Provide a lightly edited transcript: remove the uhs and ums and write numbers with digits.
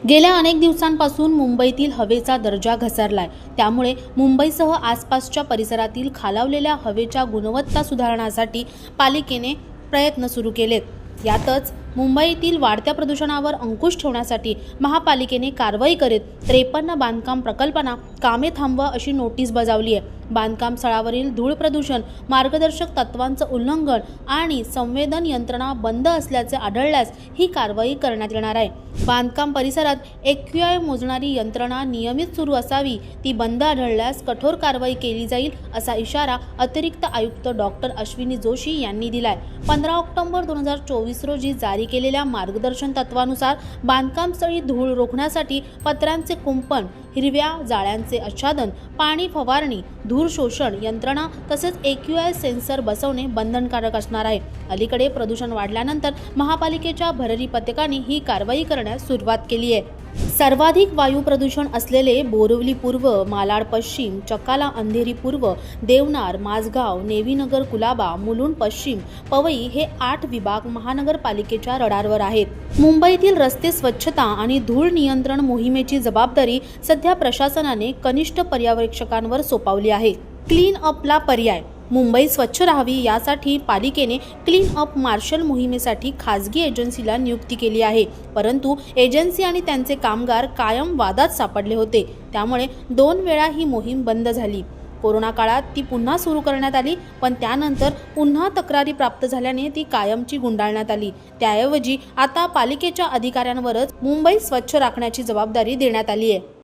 गेल्या अनेक दिवसांपासून मुंबईतील हवेचा दर्जा घसरलाय। त्यामुळे मुंबईसह आसपासच्या परिसरातील खालावलेल्या हवेच्या गुणवत्ता सुधारण्यासाठी पालिकेने प्रयत्न सुरू केलेत। यातच मुंबईतील वाढत्या प्रदूषणावर अंकुश ठेवण्यासाठी महापालिकेने कारवाई करीत 53 बांधकाम प्रकल्पांना कामे थांबवा अशी नोटीस बजावली आहे। बांधकाम स्थळावरील धूळ प्रदूषण, मार्गदर्शक तत्वांचं उल्लंघन आणि संवेदन यंत्रणा बंद असल्याचे आढळल्यास ही कारवाई करण्यात येणार आहे। बांधकाम परिसरात AQI मोजणारी यंत्रणा नियमित सुरू असावी, ती बंद आढळल्यास कठोर कारवाई केली जाईल असा इशारा अतिरिक्त आयुक्त डॉक्टर अश्विनी जोशी यांनी दिलाय। 15 ऑक्टोबर 2024 रोजी जारी केलेल्या मार्गदर्शन तत्वानुसार बांधकामस्थळी धूळ रोखण्यासाठी पत्र्यांचे कुंपण, हिरव्या जाळ्यांचे आच्छादन, पाणी फवारणी, धूळ शोषण यंत्रणा तसेच AQI सेन्सर बसवणे बंधनकारक असणार आहे। अलीकडे प्रदूषण वाढल्यानंतर महापालिकेच्या भररी पथकाने ही कारवाई करण्यास सुरुवात केली आहे। सर्वाधिक वायू प्रदूषण असलेले बोरिवली पूर्व, मालाड पश्चिम, चकाला अंधेरी पूर्व, देवनार, माझगाव, नेवीनगर, कुलाबा, मुलुंड पश्चिम, पवई हे 8 विभाग महानगरपालिकेच्या रडारवर आहेत। मुंबईतील रस्ते स्वच्छता आणि धूळ नियंत्रण मोहिमेची जबाबदारी सध्या प्रशासनाने कनिष्ठ पर्यवेक्षकांवर सोपवली आहे। क्लीन अपला पर्याय, मुंबई स्वच्छ राहावी यासाठी पालिकेने क्लीन अप मार्शल मोहिमेसाठी खासगी एजन्सीला नियुक्ती केली आहे। परंतु एजन्सी आणि त्यांचे कामगार कायम वादात सापडले होते। त्यामुळे 2 वेळा ही मोहीम बंद झाली। कोरोना काळात ती पुन्हा सुरू करण्यात आली, पण त्यानंतर पुन्हा तक्रारी प्राप्त झाल्याने ती कायमची गुंडाळण्यात आली। त्याऐवजी आता पालिकेच्या अधिकाऱ्यांवरच मुंबई स्वच्छ राखण्याची जबाबदारी देण्यात आली आहे।